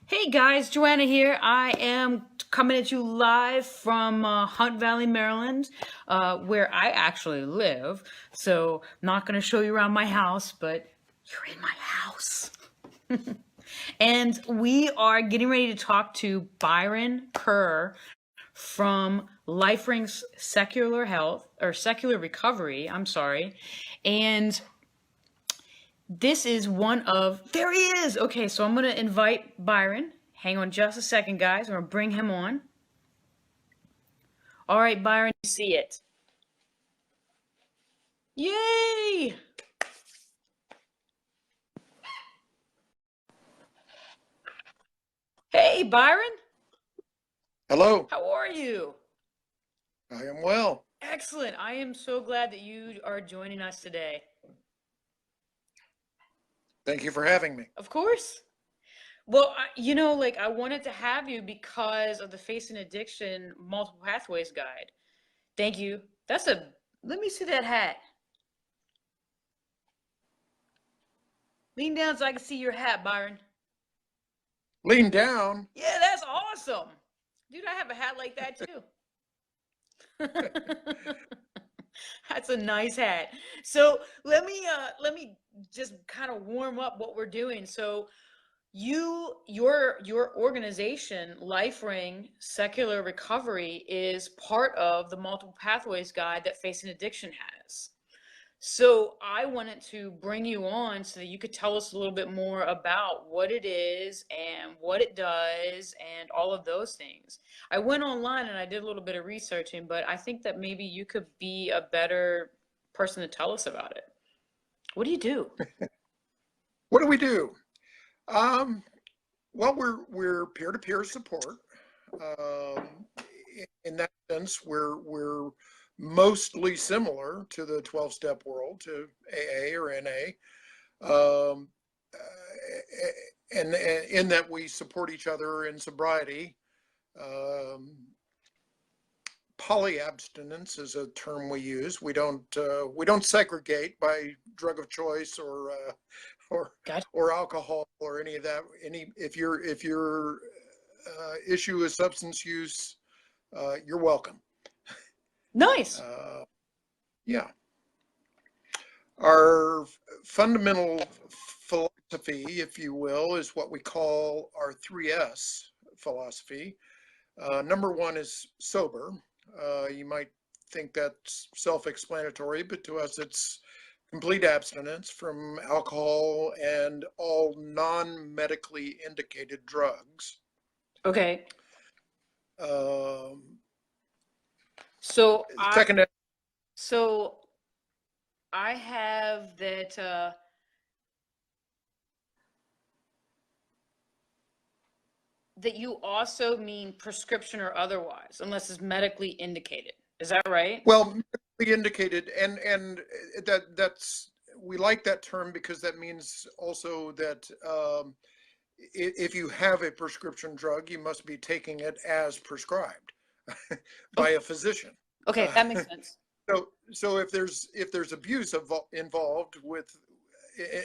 Hey guys, Johanna here. I am coming at you live from Hunt Valley, Maryland, where I actually live. So, not going to show you around my house, but you're in my house. And we are getting ready to talk to Byron Kerr from LifeRing's Secular Health or Secular Recovery. I'm sorry. And this is one of, there he is. Okay, so I'm going to invite Byron. Hang on just a second, guys. I'm going to bring him on. All right, Byron, you see it. Yay! Hey, Byron. Hello, How are you? I am well. Excellent. I am so glad that you are joining us today. Thank you for having me. Of course. Well, I wanted to have you because of the Facing Addiction Multiple Pathways Guide. Thank you. Let me see that hat. Lean down so I can see your hat, Byron. Lean down. Yeah, that's awesome. Dude, I have a hat like that too. That's a nice hat. So let me just kind of warm up what we're doing. So your organization, LifeRing Secular Recovery, is part of the Multiple Pathways Guide that Facing Addiction has. So I wanted to bring you on so that you could tell us a little bit more about what it is and what it does and all of those things. I went online and I did a little bit of researching, but I think that maybe you could be a better person to tell us about it. What do you do? What do we do? Um, well, we're peer-to-peer support. Um, in that sense, we're mostly similar to the 12-step world, to AA or NA, um, and in that we support each other in sobriety. Um, Polyabstinence is a term we use. We don't segregate by drug of choice or Gotcha. or alcohol or any of that. If your issue is substance use, you're welcome. Nice. Yeah. Our fundamental philosophy, if you will, is what we call our 3S philosophy. Number one is sober. You might think that's self-explanatory, but to us it's complete abstinence from alcohol and all non-medically indicated drugs. Okay. Um, So Second, I have that that you also mean prescription or otherwise, unless it's medically indicated. Is that right? well, medically indicated, and that's we like that term because that means also that if you have a prescription drug, you must be taking it as prescribed by a physician. Okay, that makes sense. So if there's abuse involved with,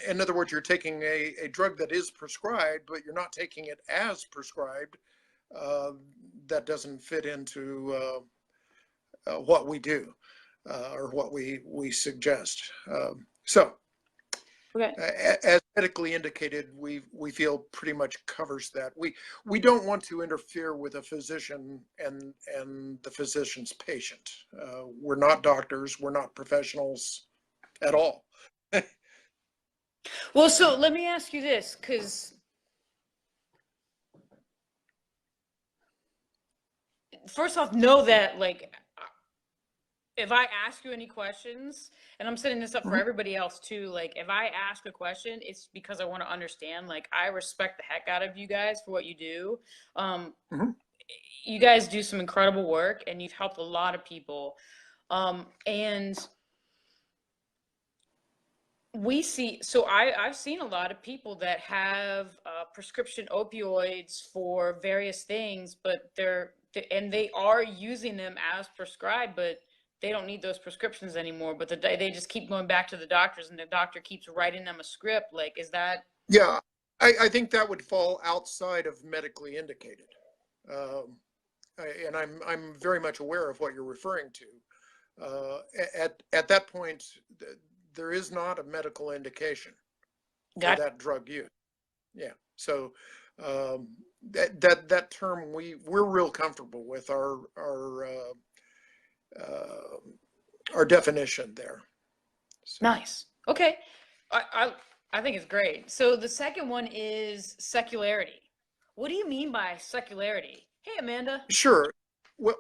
in other words, you're taking a drug that is prescribed, but you're not taking it as prescribed, that doesn't fit into what we do or what we suggest. So Okay. as medically indicated, we feel pretty much covers that. We don't want to interfere with a physician and the physician's patient. We're not doctors. We're not professionals at all. Well, so let me ask you this, because first off, know that if I ask you any questions, and I'm setting this up for Mhm. everybody else too, like if I ask a question, it's because I want to understand. Like I respect the heck out of you guys for what you do. Mhm. You guys do some incredible work, and you've helped a lot of people. And I've seen a lot of people that have prescription opioids for various things, but they are using them as prescribed, but they don't need those prescriptions anymore. But they just keep going back to the doctors, and the doctor keeps writing them a script. Like, is that? Yeah, I think that would fall outside of medically indicated. And I'm very much aware of what you're referring to. At that point, there is not a medical indication for that drug use. Yeah. So that term we're real comfortable with our definition there. So. Nice. Okay. I think it's great. So the second one is secularity. What do you mean by secularity? Hey, Amanda. Sure. Well,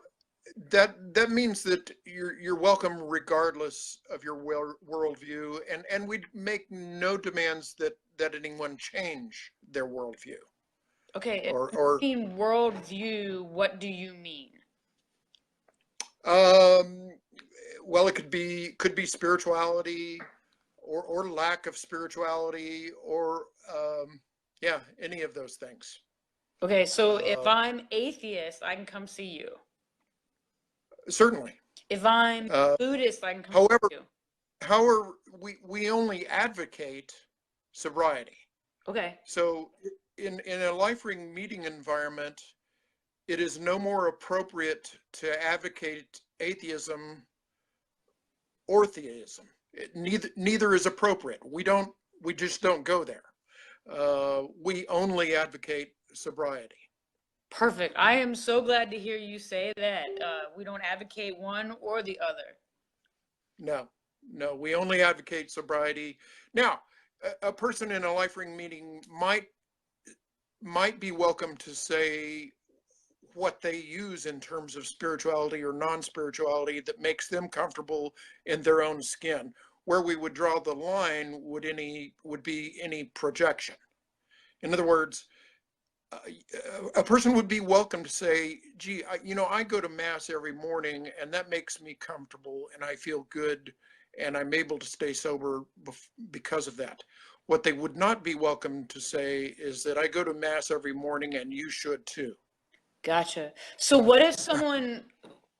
that means that you're welcome regardless of your worldview, and we make no demands that anyone change their worldview. Okay. Or if you mean worldview, what do you mean? Well, it could be spirituality, or lack of spirituality, or yeah, any of those things. Okay, so if I'm atheist, I can come see you. Certainly. If I'm Buddhist, I can come However, see you. However, we only advocate sobriety. Okay. So in a LifeRing meeting environment, it is no more appropriate to advocate atheism or theism. Neither is appropriate. We just don't go there. We only advocate sobriety. Perfect. I am so glad to hear you say that. We don't advocate one or the other. No, we only advocate sobriety. Now, a person in a LifeRing meeting might be welcome to say what they use in terms of spirituality or non-spirituality that makes them comfortable in their own skin. Where we would draw the line would be any projection. In other words, a person would be welcome to say, gee, I go to mass every morning and that makes me comfortable and I feel good and I'm able to stay sober because of that. What they would not be welcome to say is that I go to mass every morning and you should too. Gotcha. So what if someone,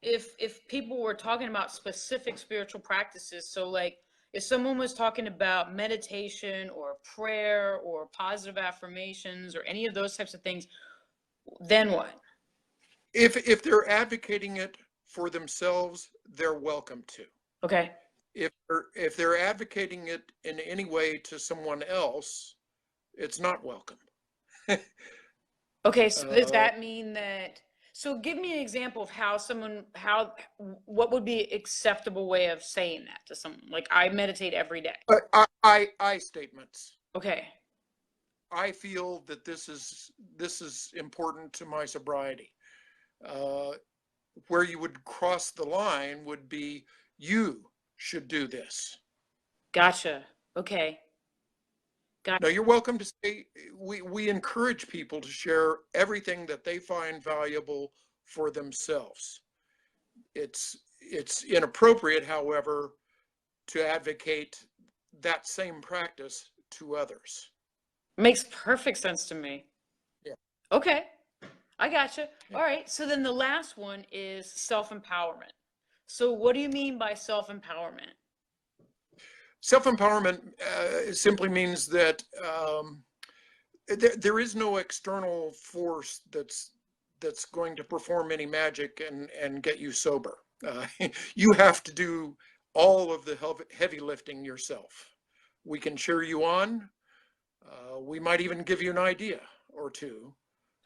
if people were talking about specific spiritual practices, so like if someone was talking about meditation or prayer or positive affirmations or any of those types of things, then what? If they're advocating it for themselves, they're welcome to. Okay. If they're advocating it in any way to someone else, it's not welcome. Okay, so does that mean that, so give me an example of what would be acceptable way of saying that to someone? Like, I meditate every day. I statements. Okay. I feel that this is important to my sobriety. Where you would cross the line would be, you should do this. Gotcha. Okay. Now, you're welcome to say, we encourage people to share everything that they find valuable for themselves. It's inappropriate, however, to advocate that same practice to others. Makes perfect sense to me. Yeah. Okay. I gotcha. Yeah. All right. So then the last one is self-empowerment. So what do you mean by self-empowerment? Self-empowerment simply means that there is no external force that's going to perform any magic and get you sober. You have to do all of the heavy lifting yourself. We can cheer you on. We might even give you an idea or two.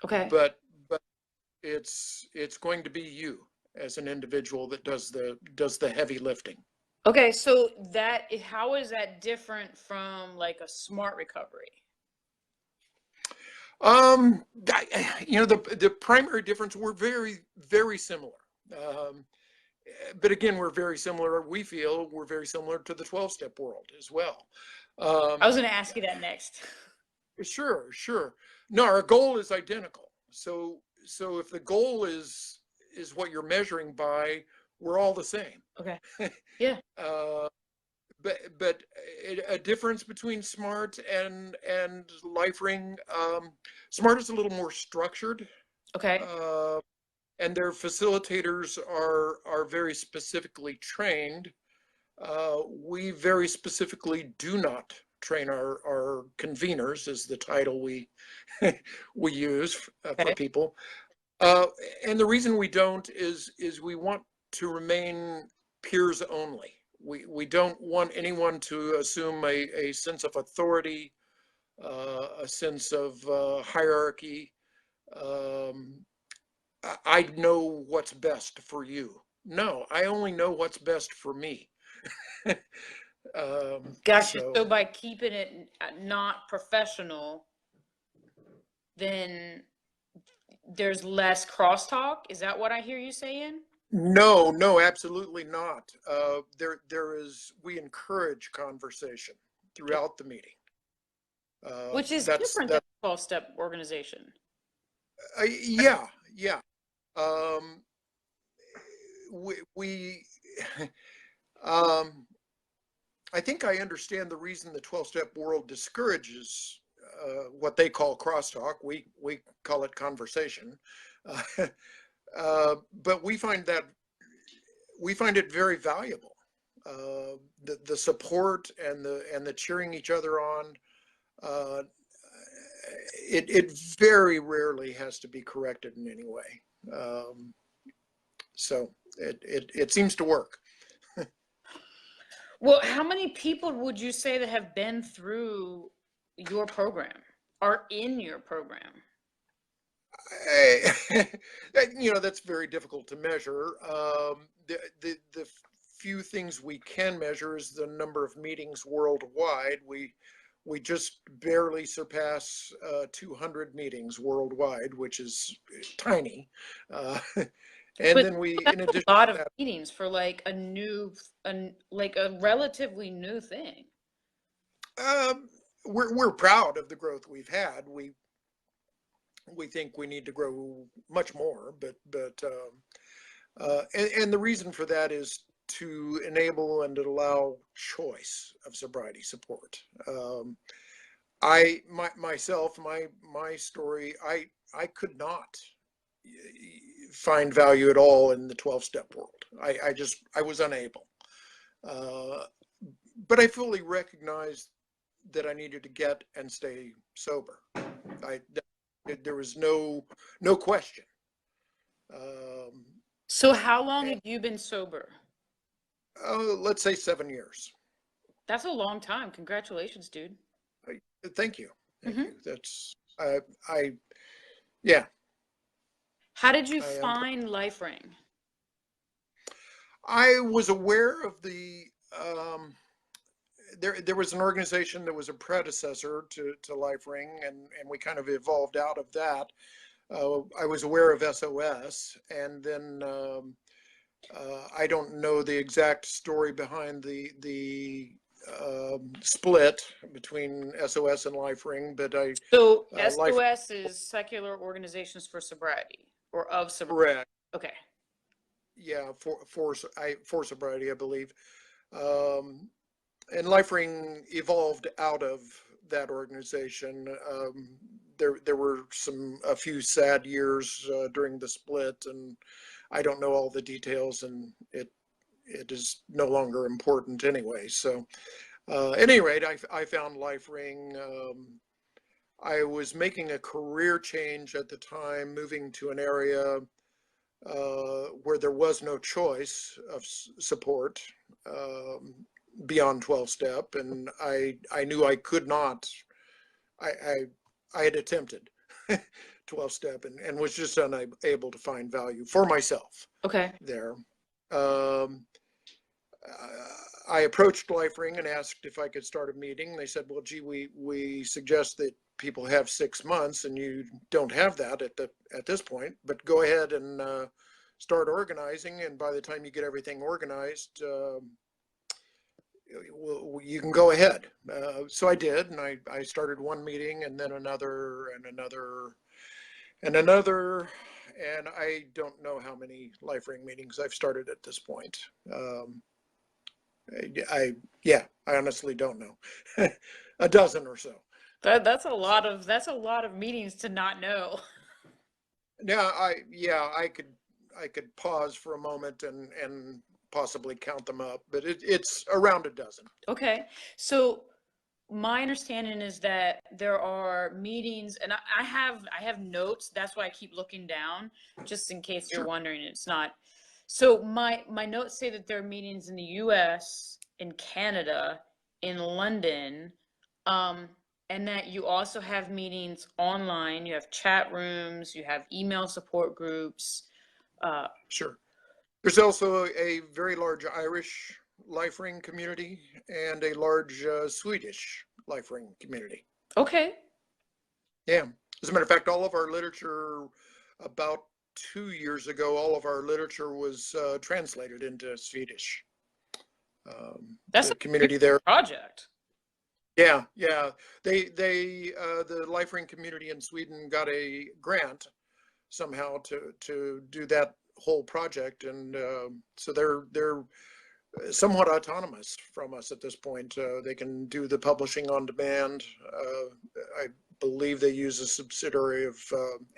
Okay. But it's going to be you as an individual that does the heavy lifting. Okay, so how is that different from like a smart recovery? The primary difference, we're very, very similar. But again, we're very similar. We feel we're very similar to the 12-step world as well. I was going to ask you that next. Sure. No, our goal is identical. So if the goal is what you're measuring by, we're all the same. Okay. Yeah. But a difference between SMART and LifeRing, SMART is a little more structured. Okay. And their facilitators are very specifically trained. We very specifically do not train our conveners is the title we we use for Okay. people. And the reason we don't is we want to remain peers only. We don't want anyone to assume a sense of authority, a sense of hierarchy. Um, I know what's best for you. No, I only know what's best for me. Gotcha. So So by keeping it not professional, then there's less crosstalk. Is that what I hear you saying? no, no, absolutely not. There is, we encourage conversation Okay. throughout the meeting. Which is That's different than that. 12-step organization. Yeah, yeah. Um, we I think I understand the reason the 12-step world discourages what they call crosstalk. We call it conversation. Uh, but we find it very valuable. The support and the cheering each other on. Uh, it very rarely has to be corrected in any way. So it seems to work. Well, how many people would you say that have been through your program, are in your program? That's very difficult to measure. The few things we can measure is the number of meetings worldwide. We just barely surpass 200 meetings worldwide, which is tiny. And But then we, that's in a addition lot to of that, meetings for like like a relatively new thing. um, we're proud of the growth we've had. We think we need to grow much more, and the reason for that is to enable and to allow choice of sobriety support. Myself, my story, I could not find value at all in the 12-step world. I was unable. Uh, but I fully recognized that I needed to get and stay sober. I There was no question. Um, So how long and, have you been sober? let's say 7 years. That's a long time. Congratulations, dude. Thank you, thank Hmm. you. That's I yeah. How did you I am. find LifeRing? I was aware of the there was an organization that was a predecessor to LifeRing, and we kind of evolved out of that. I was aware of SOS, and then I don't know the exact story behind the split between SOS and LifeRing, but So Life SOS is Secular Organizations for Sobriety or of Sobriety. correct, Okay. yeah, for sobriety, I believe. Um, and LifeRing evolved out of that organization. There were a few sad years during the split, and I don't know all the details, and it is no longer important anyway. So, at any rate, I found LifeRing. I was making a career change at the time, moving to an area where there was no choice of support. Beyond 12 step, and I knew I could not. I had attempted 12 step, and was just unable to find value for myself Okay. there. um, I approached LifeRing and asked if I could start a meeting. They said, well, gee, we suggest that people have 6 months, and you don't have that at this point, but go ahead and start organizing, and by the time you get everything organized, well, you can go ahead. So I did, and I started one meeting, and then another, and another, and another, and I don't know how many LifeRing meetings I've started at this point. Yeah, I honestly don't know. A dozen or so. That's a So lot of meetings to not know. now I could pause for a moment and possibly count them up, but it's around a dozen. Okay. So my understanding is that there are meetings, and I have notes. That's why I keep looking down, just in case you're Sure. wondering. It's not. So my notes say that there are meetings in the U.S., in Canada, in London, um, and that you also have meetings online. You have chat rooms, you have email support groups. Uh, Sure. There's also a very large Irish LifeRing community and a large Swedish LifeRing community. okay, Yeah. As a matter of fact, all of our literature, about 2 years ago, all of our literature was translated into Swedish. that's The a big community there. project. Yeah, yeah. The LifeRing community in Sweden got a grant somehow to do that whole project, and so they're somewhat autonomous from us at this point. They can do the publishing on demand. I believe they use a subsidiary of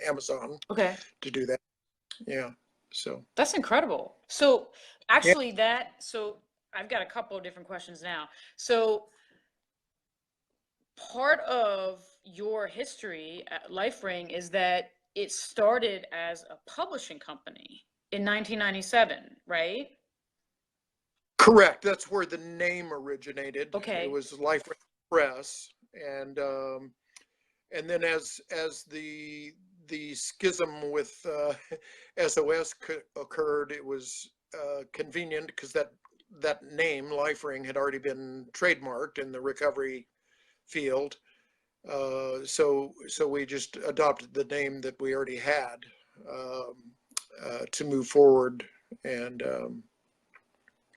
Amazon Okay. to do that. Yeah. So That's incredible. So yeah, actually so I've got a couple of different questions now. So part of your history at LifeRing is that it started as a publishing company in 1997, right? correct. That's where the name originated. It Okay. was LifeRing Press, and then as the schism with SOS occurred, it was convenient because that name LifeRing had already been trademarked in the recovery field. So we just adopted the name that we already had um, to move forward, and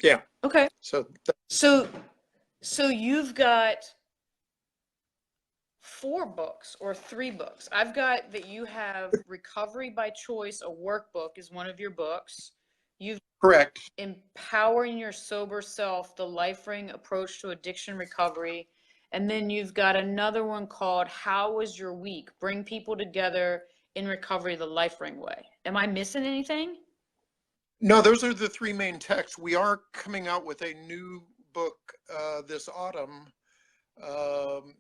yeah. Okay. So So so you've got 4 books or 3 books. I've got that you have Recovery by Choice, a workbook is one of your books. You've correct. Empowering Your Sober Self, the LifeRing Approach to Addiction Recovery. And then you've got another one called How Was Your Week? Bring People Together in Recovery the LifeRing Way. Am I missing anything? No, those are the three main texts. We are coming out with a new book this autumn, um,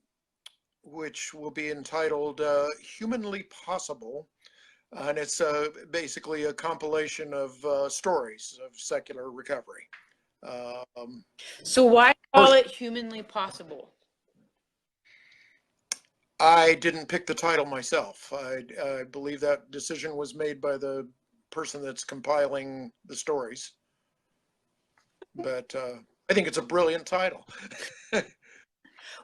which will be entitled Humanly Possible. And it's basically a compilation of stories of secular recovery. Um, So why call First, it Humanly Possible? I didn't pick the title myself. I believe that decision was made by the person that's compiling the stories. But I think it's a brilliant title.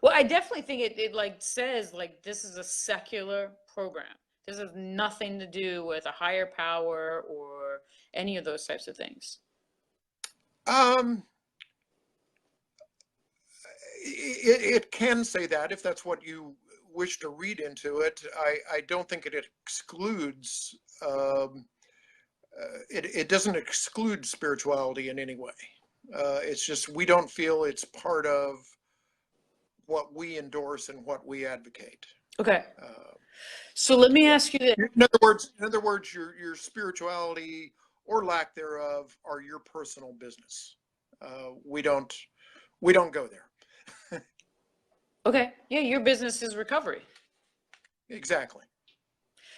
Well, I definitely think it like says like this is a secular program. This has nothing to do with a higher power or any of those types of things. Um, it can say that if that's what you wish to read into it. I don't think it excludes, it doesn't exclude spirituality in any way. It's just we don't feel it's part of what we endorse and what we advocate. Okay. Uh, So let me yeah. ask you this. In other words, your spirituality or lack thereof are your personal business. We don't go there. Okay. Yeah, your business is recovery. Exactly.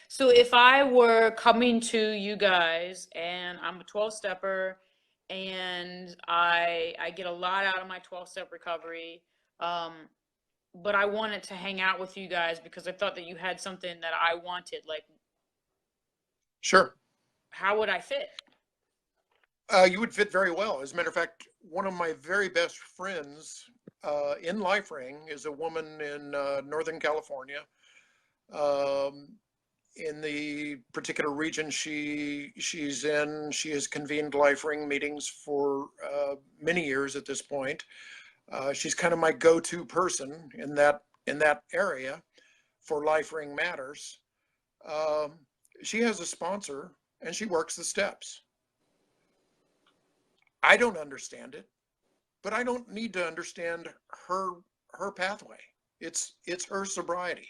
So if I were coming to you guys and I'm a 12-stepper and I get a lot out of my 12-step recovery, um, but I wanted to hang out with you guys because I thought that you had something that I wanted, like Sure. how would I fit? You would fit very well. As a matter of fact, one of my very best friends in LifeRing is a woman in Northern California. Um, in the particular region she's in, she has convened LifeRing meetings for many years at this point. She's kind of my go-to person in that area for LifeRing matters. Um, she has a sponsor and she works the steps. I don't understand it, but I don't need to understand her pathway. It's her sobriety.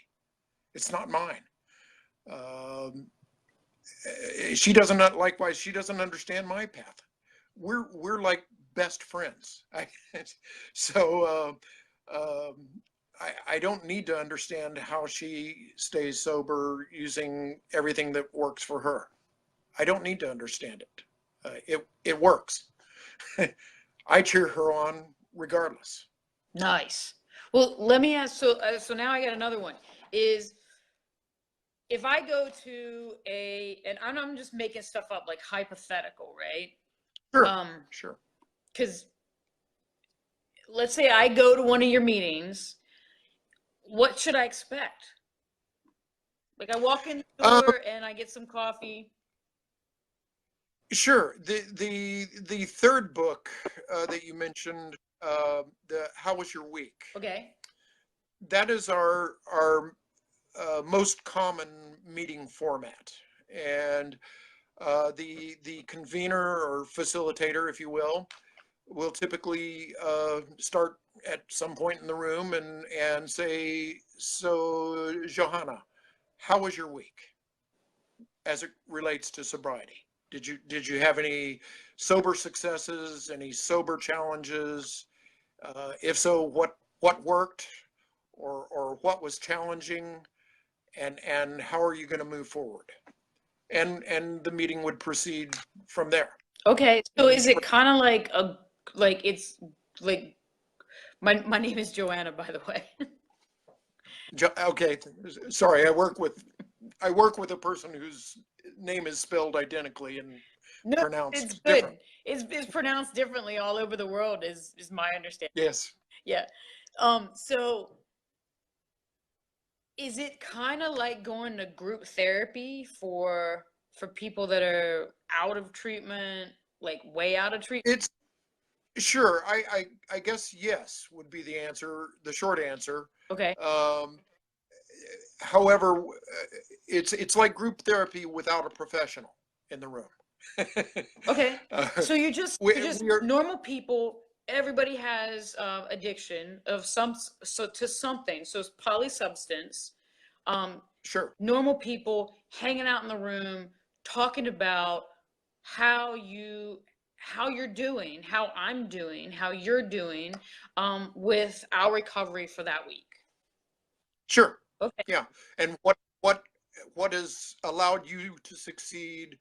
It's not mine. Um, she doesn't likewise. She doesn't understand my path. We're like best friends. So I don't need to understand how she stays sober using everything that works for her. I don't need to understand it. It works. I cheer her on regardless. Nice. Well, let me ask. So now I got another one. Is if I go to and I'm just making stuff up, like hypothetical, right? Sure, sure. Because let's say I go to one of your meetings, what should I expect? Like I walk in the door and I get some coffee. Sure. The third book that you mentioned, the How Was Your Week? Okay. That is our most common meeting format, and the convener or facilitator, if you will typically start at some point in the room and say, "So, Johanna, how was your week as it relates to sobriety? Did you have any sober successes, any sober challenges? If so, what worked, or what was challenging, and how are you going to move forward?" And the meeting would proceed from there. Okay. So And is each it kind of like it's like my name is Johanna, by the way. Okay, sorry, I work with a person whose name is spelled identically and No, it's pronounced good. different. It's pronounced differently all over the world, is my understanding. Yes. Yeah. So is it kind of like going to group therapy for people that are out of treatment, like way out of treatment? It's sure. I guess yes would be the answer, the short answer. Okay. Um, However, it's like group therapy without a professional in the room. Okay. Uh, So you're just we are normal people. Everybody has addiction of to something. So it's polysubstance. Um, sure. Normal people hanging out in the room talking about how you're doing, how I'm doing, how you're doing with our recovery for that week. Sure. Okay. Yeah. And what has allowed you to succeed?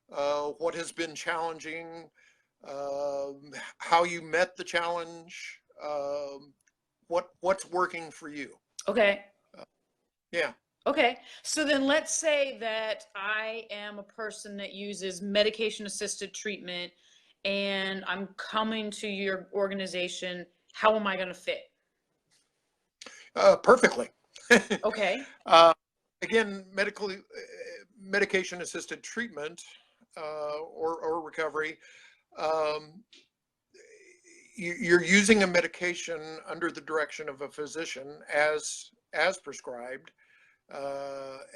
What has been challenging? How you met the challenge? What's working for you? Okay. Yeah. Okay. So then let's say that I am a person that uses medication assisted treatment and I'm coming to your organization. How am I going to fit? Perfectly. Okay. uh, Again, medication assisted treatment or recovery. Um, you're using a medication under the direction of a physician as prescribed,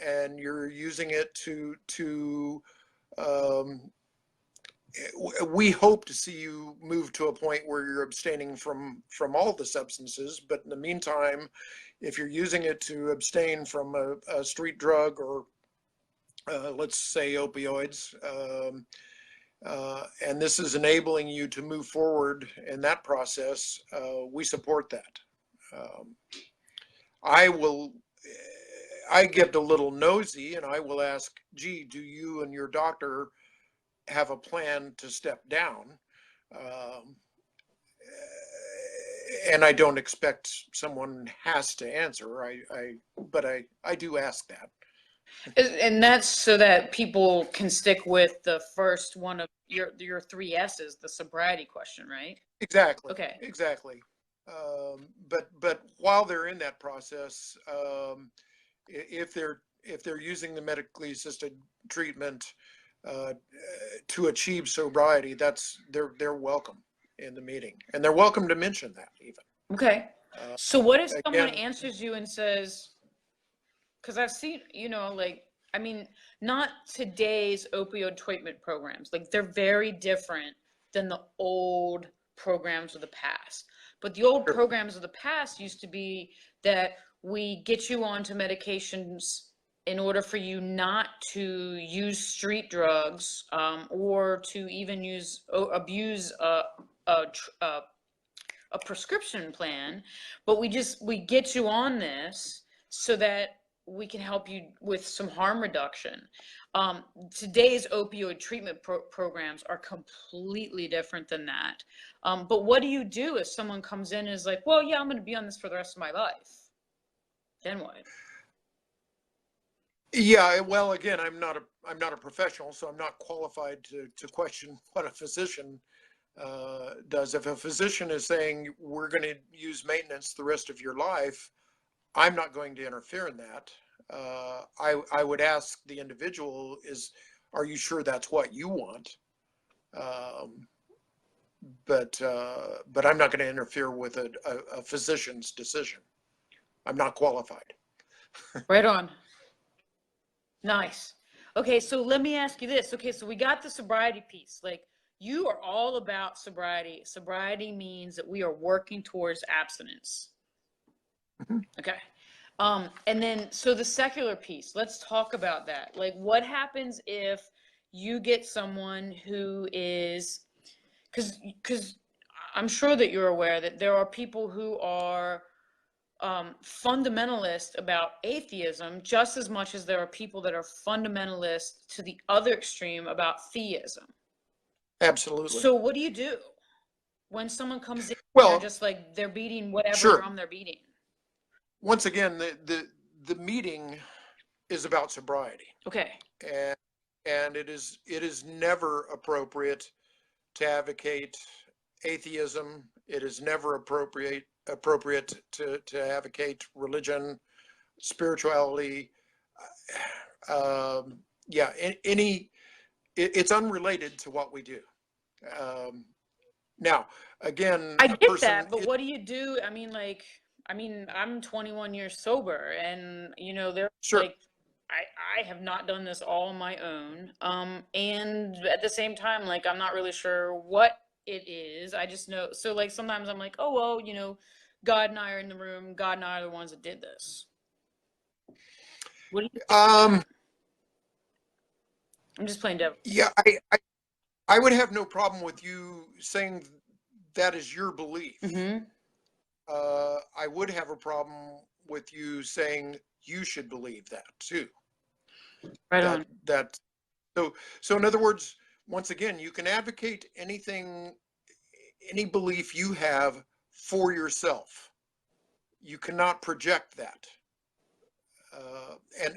and you're using it to um, we hope to see you move to a point where you're abstaining from all the substances. But in the meantime, if you're using it to abstain from a street drug, or let's say opioids, and this is enabling you to move forward in that process, we support that. Um, I will, I get a little nosy and I will ask, gee, do you and your doctor have a plan to step down? Um, and I don't expect someone has to answer. But I do ask that. And that's so that people can stick with the first one of your three S's, the sobriety question, right? Exactly. Okay. Exactly. But while they're in that process, if they're using the medically assisted treatment uh, to achieve sobriety, they're welcome in the meeting, and they're welcome to mention that even. Okay. So what if someone Again, answers you and says, because I've seen, like, I mean, not today's opioid treatment programs. Like, they're very different than the old programs of the past. But the old sure. programs of the past used to be that we get you onto medications in order for you not to use street drugs or to even abuse a prescription plan, but we get you on this so that we can help you with some harm reduction. Today's opioid treatment programs are completely different than that. But what do you do if someone comes in and is like, well, yeah, I'm going to be on this for the rest of my life? Then what? Yeah, well, again, I'm not a professional, so I'm not qualified to question what a physician does. If a physician is saying we're going to use maintenance the rest of your life, I'm not going to interfere in that. I would ask the individual, are you sure that's what you want? But I'm not going to interfere with a physician's decision. I'm not qualified. Right on. Nice. Okay, so let me ask you this. Okay, so we got the sobriety piece. Like, you are all about sobriety. Sobriety means that we are working towards abstinence. Okay. And then, so the secular piece, let's talk about that. Like, what happens if you get someone who is, because I'm sure that you're aware that there are people who are fundamentalist about atheism just as much as there are people that are fundamentalist to the other extreme about theism. Absolutely. So what do you do when someone comes in and Well, they're just like, they're beating whatever sure. drum they're beating? Once again, the meeting is about sobriety. Okay. And it is never appropriate to advocate atheism. It is never appropriate to advocate religion, spirituality. It's unrelated to what we do. Now, again, I get that, but what do you do? I mean, I'm 21 years sober, and there's sure. like, I have not done this all on my own. And at the same time, like, I'm not really sure what it is. I just know. So like, sometimes I'm like, oh, well, God and I are in the room. God and I are the ones that did this. What do you think? I'm just playing devil. Yeah, I would have no problem with you saying that is your belief. Mm-hmm. I would have a problem with you saying you should believe that too. Right on. So in other words, once again, you can advocate any belief you have for yourself. You cannot project that.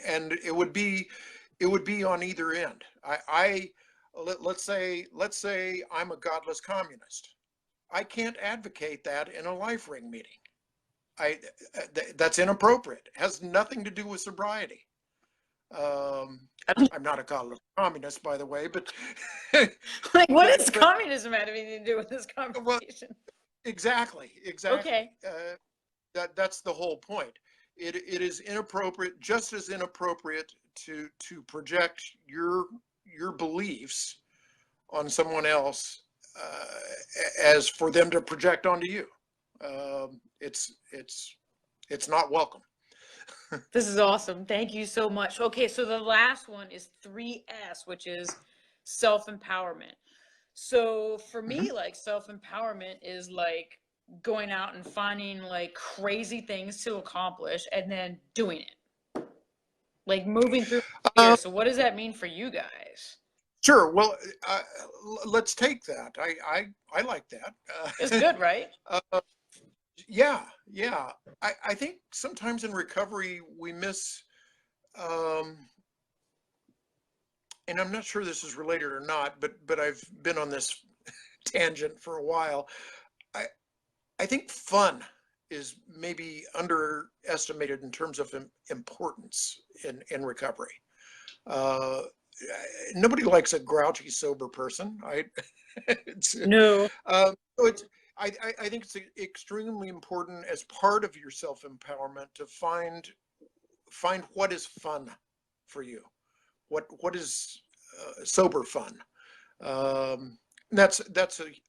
And it would be on either end. Let's say I'm a godless communist. I can't advocate that in a LifeRing meeting. That's inappropriate. It has nothing to do with sobriety. I'm not a godless communist, by the way, but like, what does communism have anything to do with this conversation? Well, exactly. Okay. That's the whole point. It is inappropriate, just as inappropriate to project your beliefs on someone else as for them to project onto you. It's not welcome. This is awesome. Thank you so much. Okay, so the last one is 3S, which is self-empowerment. So for me, like, self-empowerment is like going out and finding like crazy things to accomplish and then doing it. Like moving through fear. So what does that mean for you guys? Sure. Well, let's take that. I like that. It's good, right? Yeah. I think sometimes in recovery we miss, and I'm not sure this is related or not, but I've been on this tangent for a while. I think fun is maybe underestimated in terms of importance in recovery. Nobody likes a grouchy sober person. No. So I think it's extremely important as part of your self-empowerment to find what is fun for you. What is sober fun? That's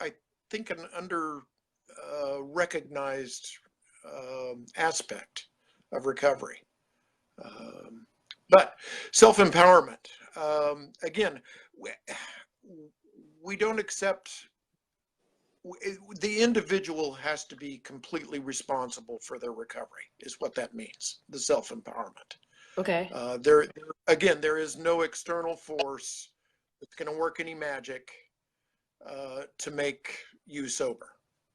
I think an under recognized aspect of recovery. But self-empowerment, again, we don't accept the individual has to be completely responsible for their recovery, is what that means, the self-empowerment. Okay. There is no external force that's going to work any magic to make you sober.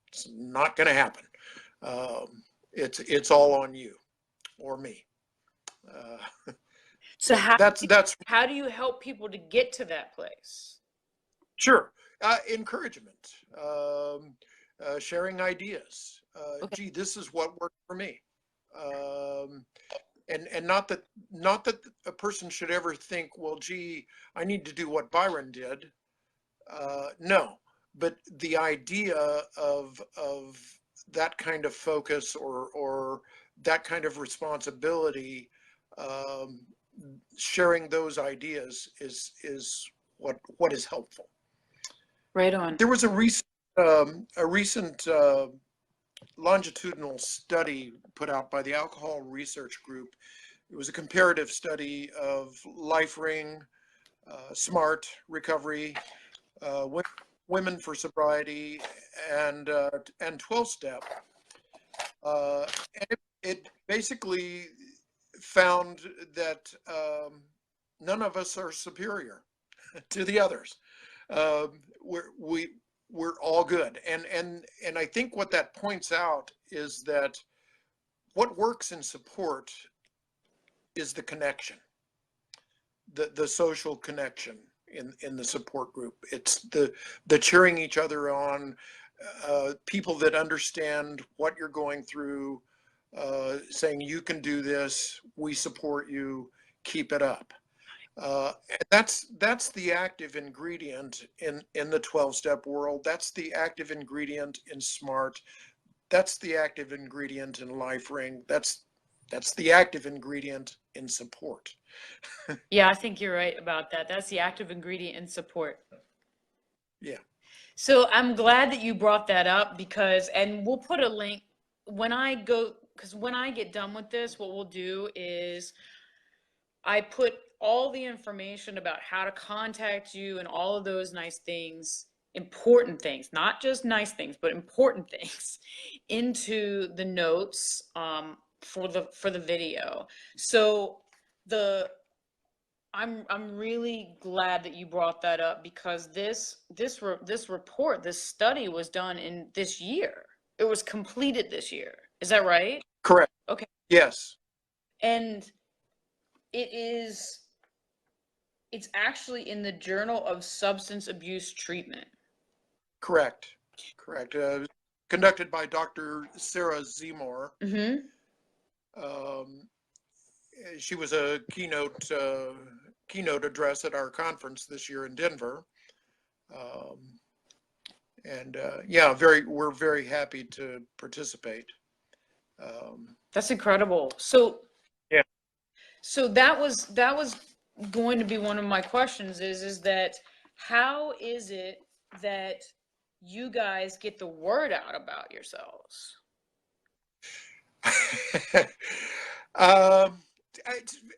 It's not going to happen. It's all on you or me. So That's how do you help people to get to that place? sure. Encouragement, sharing ideas. Okay. Gee, this is what worked for me. And not that a person should ever think, well, gee, I need to do what Byron did. No, but the idea of that kind of focus or that kind of responsibility, sharing those ideas is what is helpful. Right on. There was a recent longitudinal study put out by the Alcohol Research Group. It was a comparative study of LifeRing, SMART recovery, women for sobriety, and 12-step. And it basically found that none of us are superior to the others. We're all good, and I think what that points out is that what works in support is the connection, the social connection in the support group. It's the cheering each other on, people that understand what you're going through, saying you can do this, we support you, keep it up. That's the active ingredient in the 12-step world. That's the active ingredient in SMART. That's the active ingredient in LifeRing. That's the active ingredient in support. Yeah, I think you're right about that. That's the active ingredient in support. Yeah. So I'm glad that you brought that up and we'll put a link because when I get done with this, what we'll do is I put all the information about how to contact you and all of those nice things, important things, not just nice things, but important things, into the notes for the video. So I'm really glad that you brought that up, because this report, this study was done in this year. It was completed this year. Is that right? Correct. Okay. Yes. And it's actually in the Journal of Substance Abuse Treatment. Correct. Conducted by Dr. Sarah Seymour. Mm-hmm. She was a keynote address at our conference this year in Denver. We're very happy to participate. That's incredible. So yeah. So that was going to be one of my questions is that how is it that you guys get the word out about yourselves?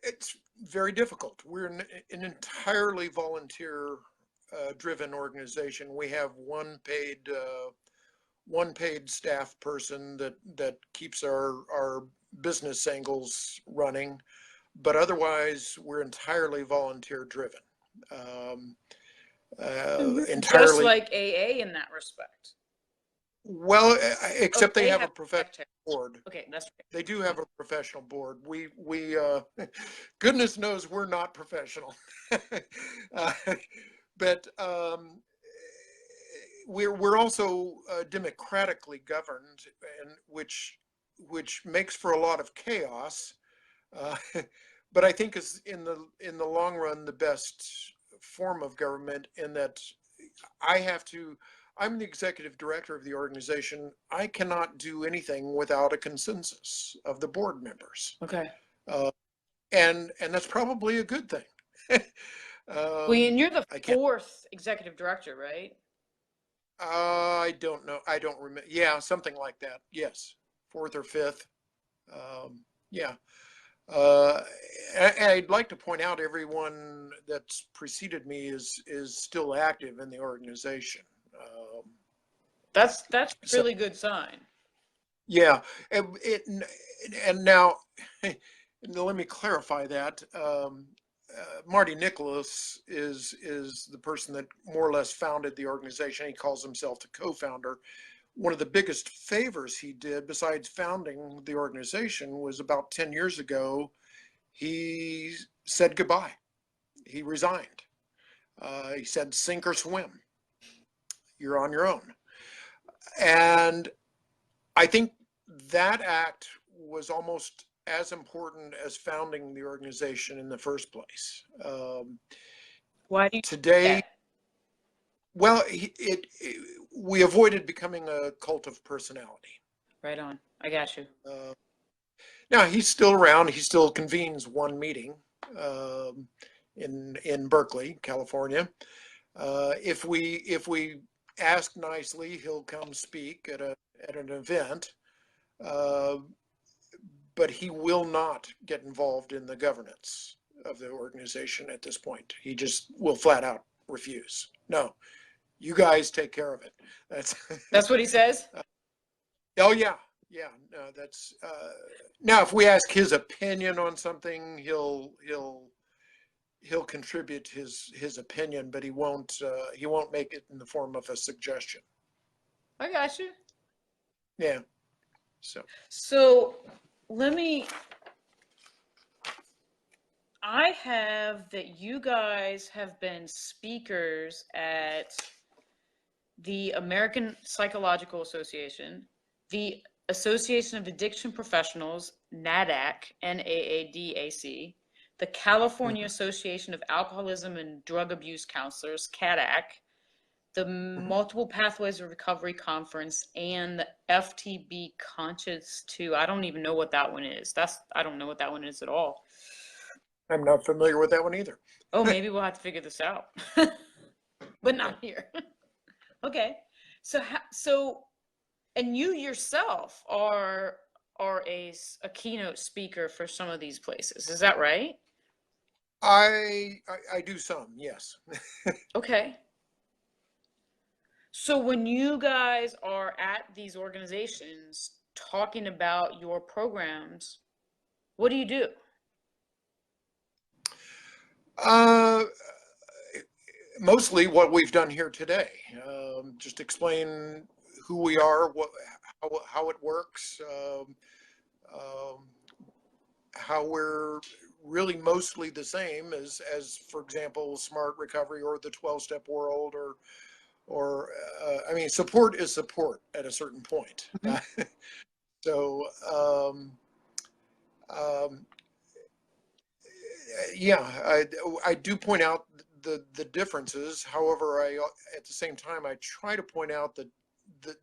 It's very difficult. We're an entirely volunteer driven organization. We have one paid staff person that keeps our business angles running, but otherwise we're entirely volunteer driven. Entirely, just like AA in that respect. Well, except they have a professional board. Okay, that's right. They do have a professional board. We goodness knows we're not professional, but we're also democratically governed, and which makes for a lot of chaos. But I think is in the long run the best form of government, in that I'm the executive director of the organization. I cannot do anything without a consensus of the board members. Okay. And that's probably a good thing. Well, and you're the fourth executive director, right? I don't know. I don't remember. Yeah, something like that. Yes, fourth or fifth. Yeah. I'd like to point out everyone that's preceded me is still active in the organization. That's So really good sign. yeah, and now let me clarify that. Marty Nicholas is the person that more or less founded the organization. He calls himself the co-founder. One of the biggest favors he did, besides founding the organization, was about 10 years ago, he said goodbye. He resigned. He said, sink or swim. You're on your own. And I think that act was almost as important as founding the organization in the first place. Why do you think Today, that? well, we avoided becoming a cult of personality. Right on. I got you. Now he's still around. He still convenes one meeting um, in Berkeley, California. If we ask nicely, he'll come speak at an event. Uh, but he will not get involved in the governance of the organization at this point. He just will flat out refuse. No, you guys take care of it. That's That's what he says? oh yeah, yeah. No, that's now if we ask his opinion on something, he'll contribute his opinion, but he won't make it in the form of a suggestion. I got you. Yeah. So So I have that you guys have been speakers at the American Psychological Association, the Association of Addiction Professionals, NADAC, NAADAC, the California mhm, Association of Alcoholism and Drug Abuse Counselors, CADAC, the mhm. Multiple Pathways of Recovery Conference, and the FTB Conscious 2. I don't even know what that one is. I don't know what that one is at all. I'm not familiar with that one either. Oh, maybe we'll have to figure this out. But not here. Okay. So and you yourself are a keynote speaker for some of these places. Is that right? I do some, yes. Okay. So when you guys are at these organizations talking about your programs, what do you do? Uh, Mostly what we've done here today. Just explain who we are, how it works, um, how we're really mostly the same as for example, smart recovery or the 12-step world or I mean, support is support at a certain point. Mhm. So um, yeah, I do point out the differences. However, at the same time I try to point out that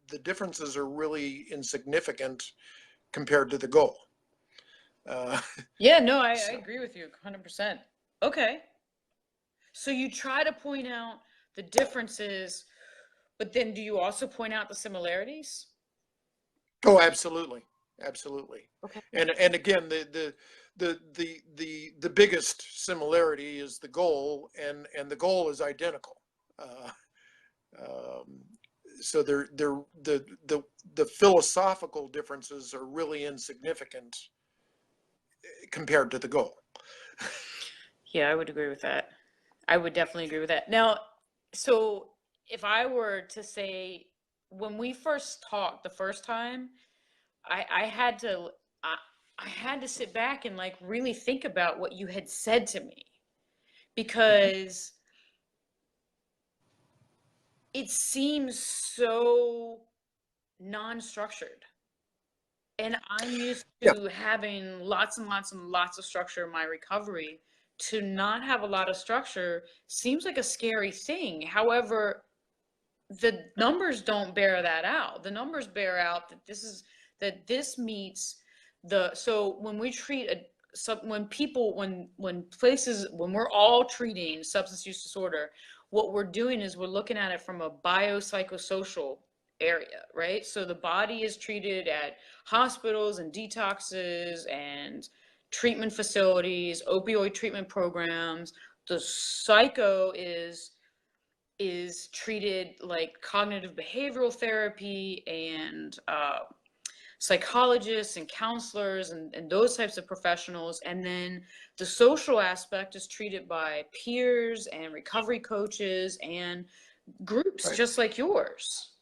the differences are really insignificant compared to the goal. Uh, Yeah, no, I so agree with you 100%. Okay. So you try to point out the differences, but then do you also point out the similarities? oh, absolutely, absolutely. Okay. And again, the biggest similarity is the goal, and the goal is identical. Uh, um, so the philosophical differences are really insignificant compared to the goal. Yeah, I would agree with that. I would definitely agree with that. Now, so if I were to say, when we first talked the first time, I had to I had to sit back and like really think about what you had said to me Mhm. because it seems so non-structured. And I'm used Yeah, to having lots and lots and lots of structure in my recovery. To not have a lot of structure seems like a scary thing. However, the numbers don't bear that out. The numbers bear out that this meets the so when we treat a when people when places when we're all treating substance use disorder, what we're doing is we're looking at it from a biopsychosocial area, right? So the body is treated at hospitals and detoxes and treatment facilities, opioid treatment programs. The psycho is treated like cognitive behavioral therapy and psychologists and counselors and those types of professionals. And then the social aspect is treated by peers and recovery coaches and groups Right. just like yours.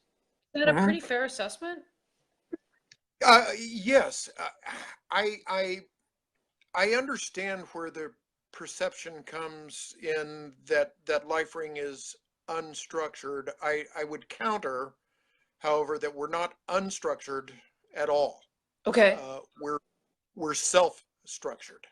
Is that a Mhm. pretty fair assessment? Yes, I understand where the perception comes in that LifeRing is unstructured. I would counter, however, that we're not unstructured at all. Okay. Uh, we're we're self-structured.